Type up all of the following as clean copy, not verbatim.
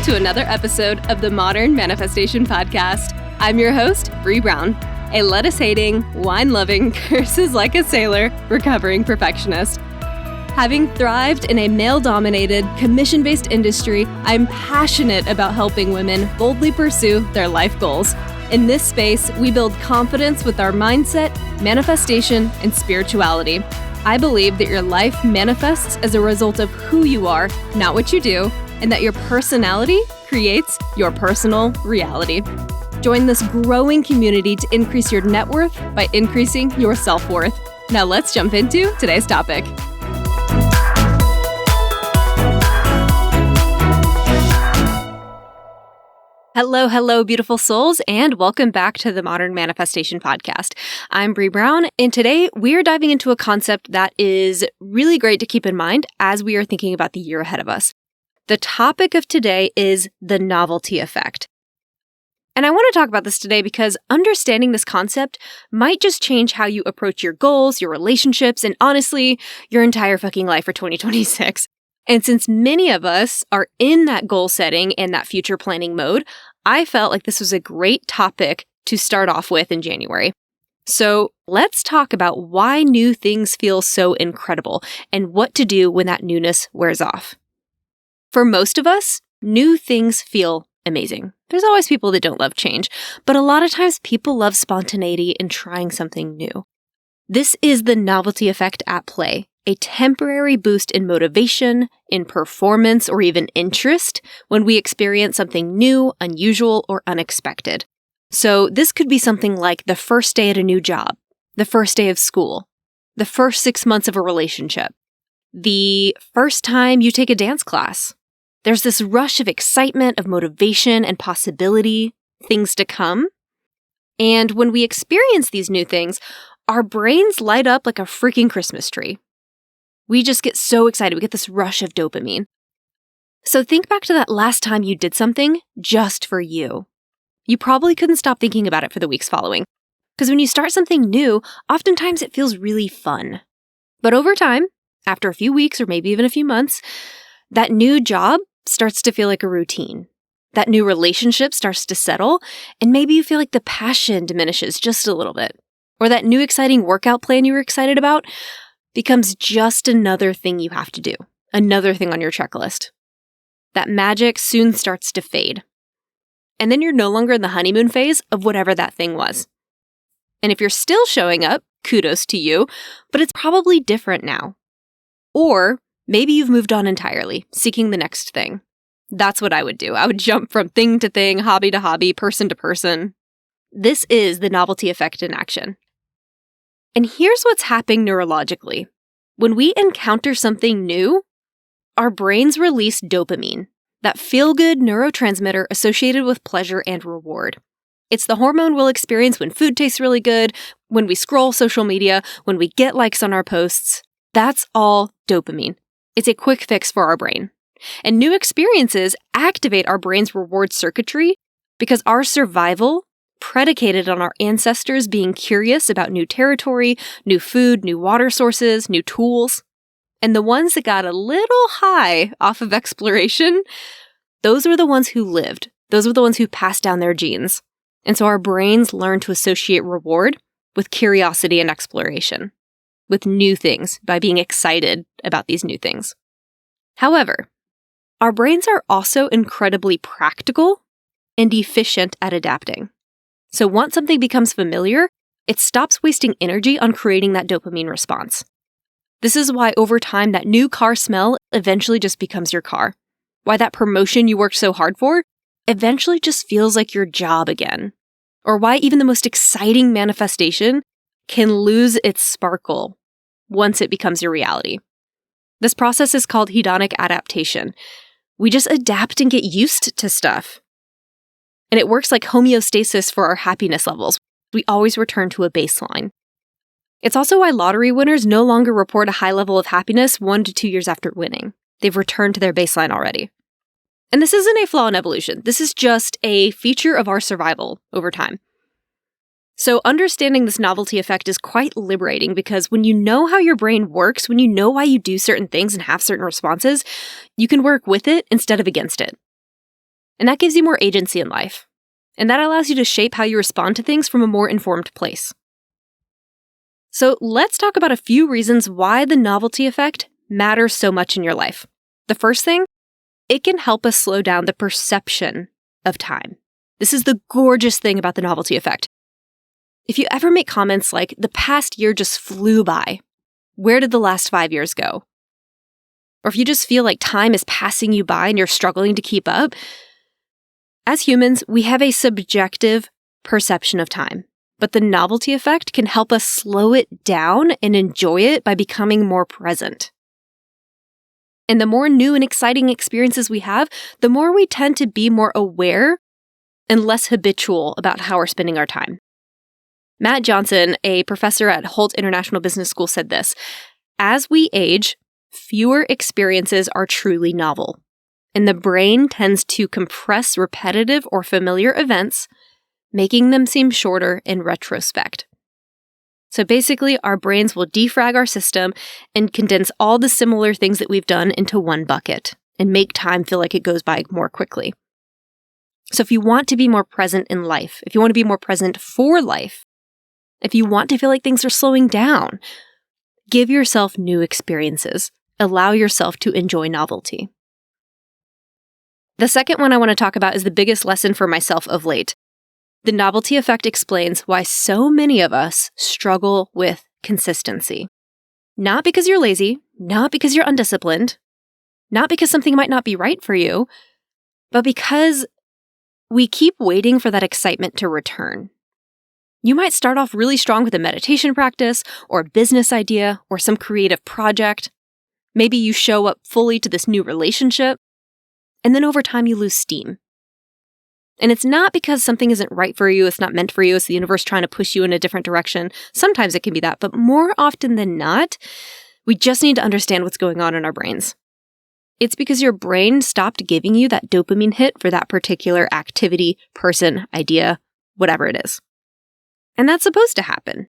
to another episode of the Modern Manifestation Podcast. I'm your host, Bree Brown, a lettuce-hating, wine-loving, curses like a sailor, recovering perfectionist. Having thrived in a male-dominated, commission-based industry, I'm passionate about helping women boldly pursue their life goals. In this space, we build confidence with our mindset, manifestation, and spirituality. I believe that your life manifests as a result of who you are, not what you do, and that your personality creates your personal reality. Join this growing community to increase your net worth by increasing your self-worth. Now let's jump into today's topic. Hello, beautiful souls, and welcome back to the Modern Manifestation Podcast. I'm Bree Brown, and today we are diving into a concept that is really great to keep in mind as we are thinking about the year ahead of us. The topic of today is the novelty effect. And I want to talk about this today because understanding this concept might just change how you approach your goals, your relationships, and honestly, your entire fucking life for 2026. And since many of us are in that goal setting and that future planning mode, I felt like this was a great topic to start off with in January. So let's talk about why new things feel so incredible and what to do when that newness wears off. For most of us, new things feel amazing. There's always people that don't love change, but a lot of times people love spontaneity and trying something new. This is the novelty effect at play. A temporary boost in motivation, in performance, or even interest when we experience something new, unusual, or unexpected. So this could be something like the first day at a new job, the first day of school, the first 6 months of a relationship, the first time you take a dance class. There's this rush of excitement, of motivation and possibility, things to come. And when we experience these new things, our brains light up like a freaking Christmas tree. We just get so excited. We get this rush of dopamine. So think back to that last time you did something just for you. You probably couldn't stop thinking about it for the weeks following. Because when you start something new, oftentimes it feels really fun. But over time, after a few weeks or maybe even a few months, that new job starts to feel like a routine. That new relationship starts to settle, and maybe you feel like the passion diminishes just a little bit. Or that new exciting workout plan you were excited about becomes just another thing you have to do, another thing on your checklist. That magic soon starts to fade. And then you're no longer in the honeymoon phase of whatever that thing was. And if you're still showing up, kudos to you, but it's probably different now. Or maybe you've moved on entirely, seeking the next thing. That's what I would do. I would jump from thing to thing, hobby to hobby, person to person. This is the novelty effect in action. And here's what's happening neurologically. When we encounter something new, our brains release dopamine, that feel-good neurotransmitter associated with pleasure and reward. It's the hormone we'll experience when food tastes really good, when we scroll social media, when we get likes on our posts. That's all dopamine. It's a quick fix for our brain. And new experiences activate our brain's reward circuitry because our survival predicated on our ancestors being curious about new territory, new food, new water sources, new tools. And the ones that got a little high off of exploration, those were the ones who lived. Those were the ones who passed down their genes. And so our brains learn to associate reward with curiosity and exploration, with new things, by being excited about these new things. However, our brains are also incredibly practical and efficient at adapting. So once something becomes familiar, it stops wasting energy on creating that dopamine response. This is why over time that new car smell eventually just becomes your car. Why that promotion you worked so hard for eventually just feels like your job again. Or why even the most exciting manifestation can lose its sparkle once it becomes your reality. This process is called hedonic adaptation. We just adapt and get used to stuff. And it works like homeostasis for our happiness levels. We always return to a baseline. It's also why lottery winners no longer report a high level of happiness 1 to 2 years after winning. They've returned to their baseline already. And this isn't a flaw in evolution. This is just a feature of our survival over time. So understanding this novelty effect is quite liberating because when you know how your brain works, when you know why you do certain things and have certain responses, you can work with it instead of against it. And that gives you more agency in life. And that allows you to shape how you respond to things from a more informed place. So let's talk about a few reasons why the novelty effect matters so much in your life. The first thing, it can help us slow down the perception of time. This is the gorgeous thing about the novelty effect. If you ever make comments like, the past year just flew by, where did the last 5 years go? Or if you just feel like time is passing you by and you're struggling to keep up, as humans, we have a subjective perception of time. But the novelty effect can help us slow it down and enjoy it by becoming more present. And the more new and exciting experiences we have, the more we tend to be more aware and less habitual about how we're spending our time. Matt Johnson, a professor at Holt International Business School, said this: as we age, fewer experiences are truly novel, and the brain tends to compress repetitive or familiar events, making them seem shorter in retrospect. So basically, our brains will defrag our system and condense all the similar things that we've done into one bucket and make time feel like it goes by more quickly. So if you want to be more present in life, if you want to be more present for life, if you want to feel like things are slowing down, give yourself new experiences. Allow yourself to enjoy novelty. The second one I want to talk about is the biggest lesson for myself of late. The novelty effect explains why so many of us struggle with consistency. Not because you're lazy, not because you're undisciplined, not because something might not be right for you, but because we keep waiting for that excitement to return. You might start off really strong with a meditation practice or a business idea or some creative project. Maybe you show up fully to this new relationship, and then over time you lose steam. And it's not because something isn't right for you, it's not meant for you, it's the universe trying to push you in a different direction. Sometimes it can be that, but more often than not, we just need to understand what's going on in our brains. It's because your brain stopped giving you that dopamine hit for that particular activity, person, idea, whatever it is. And that's supposed to happen.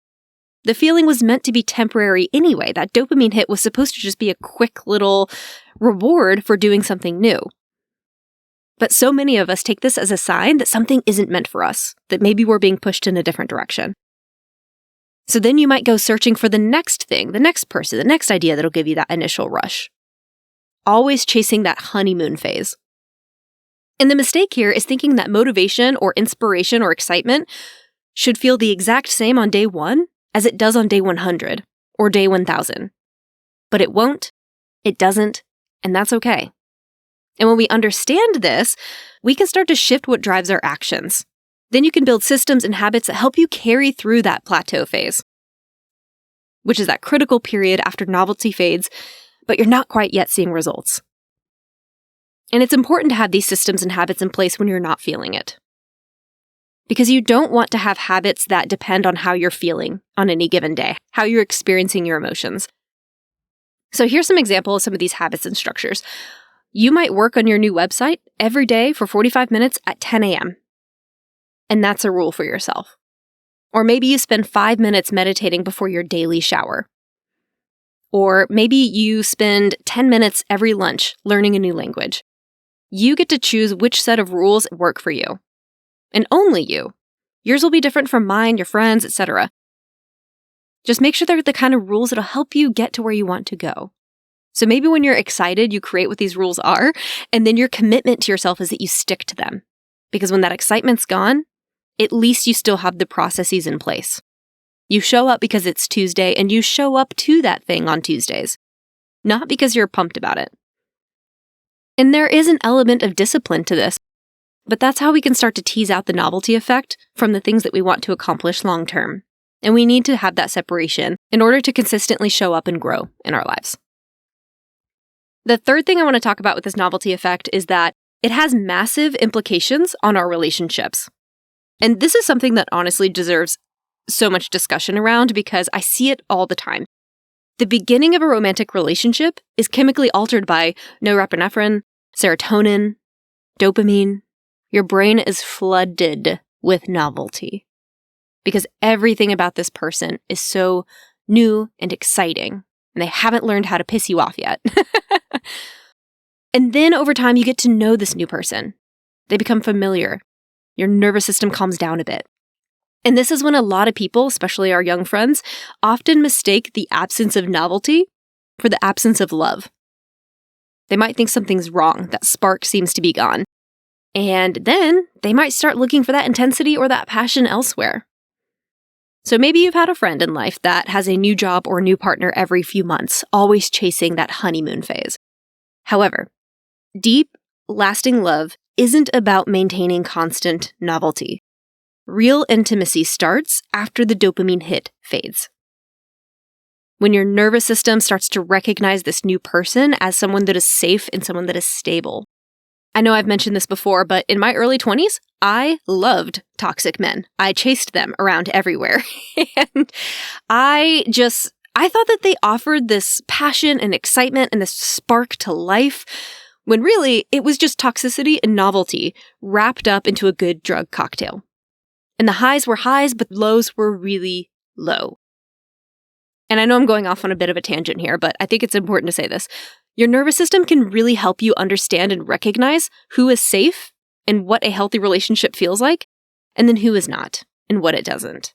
The feeling was meant to be temporary anyway. That dopamine hit was supposed to just be a quick little reward for doing something new. But so many of us take this as a sign that something isn't meant for us, that maybe we're being pushed in a different direction. So then you might go searching for the next thing, the next person, the next idea that'll give you that initial rush. Always chasing that honeymoon phase. And the mistake here is thinking that motivation or inspiration or excitement should feel the exact same on day 1 as it does on day 100 or day 1000. But it won't, it doesn't, and that's okay. And when we understand this, we can start to shift what drives our actions. Then you can build systems and habits that help you carry through that plateau phase, which is that critical period after novelty fades, but you're not quite yet seeing results. And it's important to have these systems and habits in place when you're not feeling it. Because you don't want to have habits that depend on how you're feeling on any given day, how you're experiencing your emotions. So here's some examples of some of these habits and structures. You might work on your new website every day for 45 minutes at 10 a.m. And that's a rule for yourself. Or maybe you spend 5 minutes meditating before your daily shower. Or maybe you spend 10 minutes every lunch learning a new language. You get to choose which set of rules work for you. And only you. Yours will be different from mine, your friends, etc. Just make sure they're the kind of rules that'll help you get to where you want to go. So maybe when you're excited, you create what these rules are, and then your commitment to yourself is that you stick to them. Because when that excitement's gone, at least you still have the processes in place. You show up because it's Tuesday, and you show up to that thing on Tuesdays, not because you're pumped about it. And there is an element of discipline to this, but that's how we can start to tease out the novelty effect from the things that we want to accomplish long term. And we need to have that separation in order to consistently show up and grow in our lives. The third thing I want to talk about with this novelty effect is that it has massive implications on our relationships. And this is something that honestly deserves so much discussion around because I see it all the time. The beginning of a romantic relationship is chemically altered by norepinephrine, serotonin, dopamine. Your brain is flooded with novelty because everything about this person is so new and exciting, and they haven't learned how to piss you off yet. And then over time, you get to know this new person. They become familiar. Your nervous system calms down a bit. And this is when a lot of people, especially our young friends, often mistake the absence of novelty for the absence of love. They might think something's wrong, that spark seems to be gone. And then they might start looking for that intensity or that passion elsewhere. So maybe you've had a friend in life that has a new job or new partner every few months, always chasing that honeymoon phase. However, deep, lasting love isn't about maintaining constant novelty. Real intimacy starts after the dopamine hit fades. When your nervous system starts to recognize this new person as someone that is safe and someone that is stable. I know I've mentioned this before, but in my early 20s, I loved toxic men. I chased them around everywhere. And I thought that they offered this passion and excitement and this spark to life, when really it was just toxicity and novelty wrapped up into a good drug cocktail. And the highs were highs, but lows were really low. And I know I'm going off on a bit of a tangent here, but I think it's important to say this. Your nervous system can really help you understand and recognize who is safe and what a healthy relationship feels like, and then who is not and what it doesn't.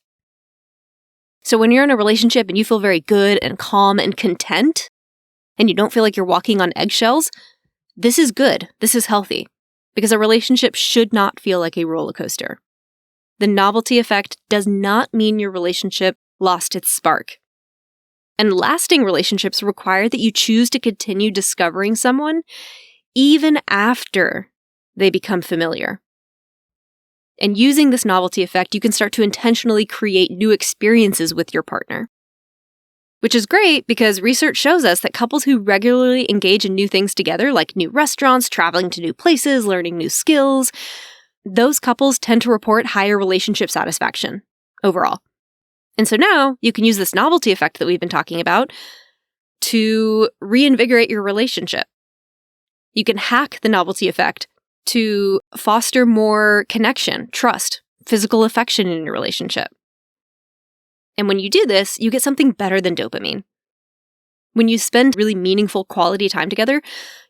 So when you're in a relationship and you feel very good and calm and content, and you don't feel like you're walking on eggshells, this is good. This is healthy, because a relationship should not feel like a roller coaster. The novelty effect does not mean your relationship lost its spark. And lasting relationships require that you choose to continue discovering someone even after they become familiar. And using this novelty effect, you can start to intentionally create new experiences with your partner. Which is great because research shows us that couples who regularly engage in new things together, like new restaurants, traveling to new places, learning new skills, those couples tend to report higher relationship satisfaction overall. And so now you can use this novelty effect that we've been talking about to reinvigorate your relationship. You can hack the novelty effect to foster more connection, trust, physical affection in your relationship. And when you do this, you get something better than dopamine. When you spend really meaningful quality time together,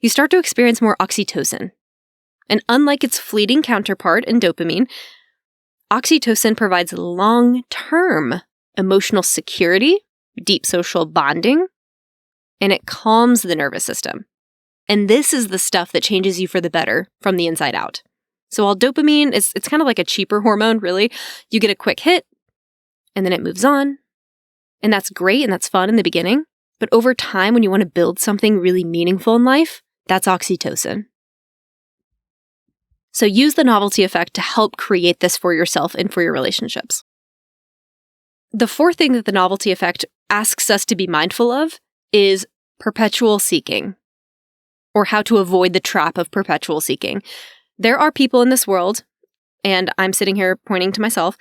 you start to experience more oxytocin. And unlike its fleeting counterpart in dopamine, oxytocin provides long-term emotional security, deep social bonding, and it calms the nervous system. And this is the stuff that changes you for the better from the inside out. So while dopamine it's kind of like a cheaper hormone, really, you get a quick hit, and then it moves on. And that's great and that's fun in the beginning. But over time, when you want to build something really meaningful in life, that's oxytocin. So use the novelty effect to help create this for yourself and for your relationships. The fourth thing that the novelty effect asks us to be mindful of is perpetual seeking, or how to avoid the trap of perpetual seeking. There are people in this world, and I'm sitting here pointing to myself,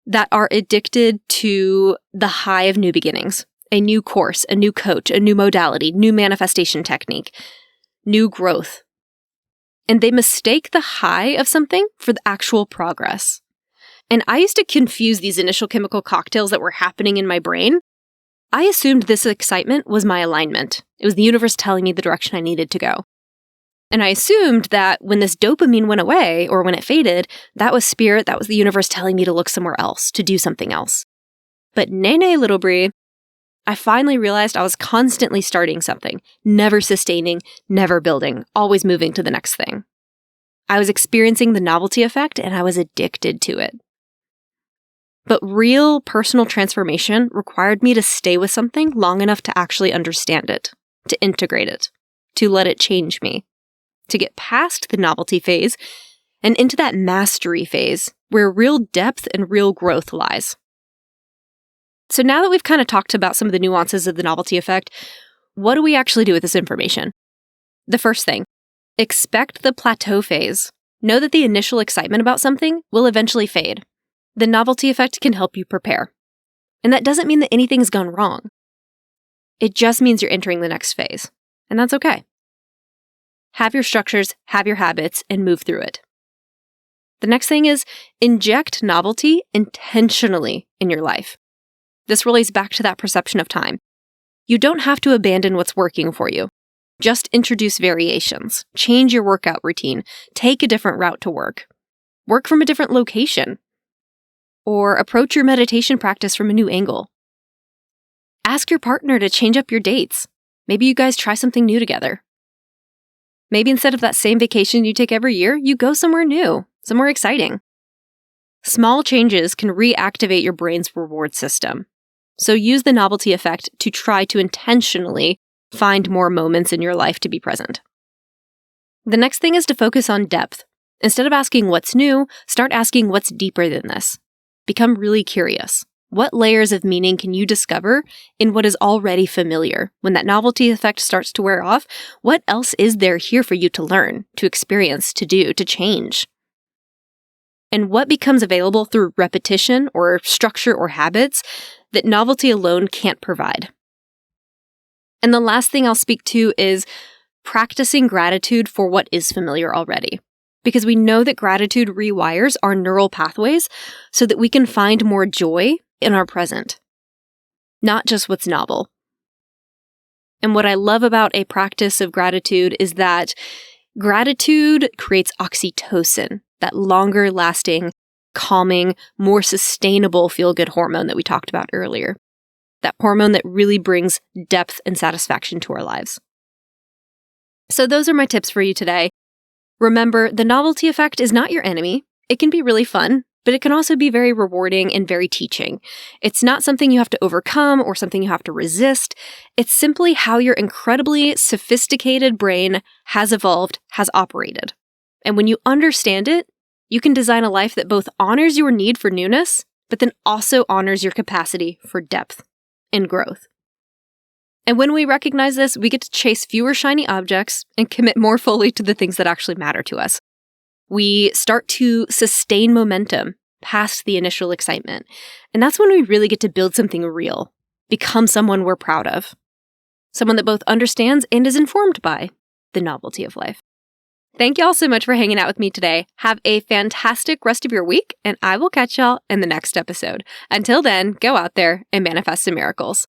that are addicted to the high of new beginnings, a new course, a new coach, a new modality, new manifestation technique, new growth. And they mistake the high of something for the actual progress. And I used to confuse these initial chemical cocktails that were happening in my brain. I assumed this excitement was my alignment. It was the universe telling me the direction I needed to go. And I assumed that when this dopamine went away, or when it faded, that was spirit, that was the universe telling me to look somewhere else, to do something else. But nay, little Brie, I finally realized I was constantly starting something, never sustaining, never building, always moving to the next thing. I was experiencing the novelty effect, and I was addicted to it. But real personal transformation required me to stay with something long enough to actually understand it, to integrate it, to let it change me, to get past the novelty phase and into that mastery phase where real depth and real growth lies. So now that we've kind of talked about some of the nuances of the novelty effect, what do we actually do with this information? The first thing, expect the plateau phase. Know that the initial excitement about something will eventually fade. The novelty effect can help you prepare. And that doesn't mean that anything's gone wrong. It just means you're entering the next phase. And that's okay. Have your structures, have your habits, and move through it. The next thing is inject novelty intentionally in your life. This relates back to that perception of time. You don't have to abandon what's working for you. Just introduce variations. Change your workout routine. Take a different route to work. Work from a different location. Or approach your meditation practice from a new angle. Ask your partner to change up your dates. Maybe you guys try something new together. Maybe instead of that same vacation you take every year, you go somewhere new, somewhere exciting. Small changes can reactivate your brain's reward system. So use the novelty effect to try to intentionally find more moments in your life to be present. The next thing is to focus on depth. Instead of asking what's new, start asking what's deeper than this. Become really curious. What layers of meaning can you discover in what is already familiar? When that novelty effect starts to wear off, what else is there here for you to learn, to experience, to do, to change? And what becomes available through repetition or structure or habits that novelty alone can't provide? And the last thing I'll speak to is practicing gratitude for what is familiar already. Because we know that gratitude rewires our neural pathways so that we can find more joy in our present, not just what's novel. And what I love about a practice of gratitude is that gratitude creates oxytocin, that longer lasting, calming, more sustainable feel-good hormone that we talked about earlier. That hormone that really brings depth and satisfaction to our lives. So those are my tips for you today. Remember, the novelty effect is not your enemy. It can be really fun, but it can also be very rewarding and very teaching. It's not something you have to overcome or something you have to resist. It's simply how your incredibly sophisticated brain has evolved, has operated. And when you understand it, you can design a life that both honors your need for newness, but then also honors your capacity for depth and growth. And when we recognize this, we get to chase fewer shiny objects and commit more fully to the things that actually matter to us. We start to sustain momentum past the initial excitement. And that's when we really get to build something real, become someone we're proud of, someone that both understands and is informed by the novelty of life. Thank y'all so much for hanging out with me today. Have a fantastic rest of your week, and I will catch y'all in the next episode. Until then, go out there and manifest some miracles.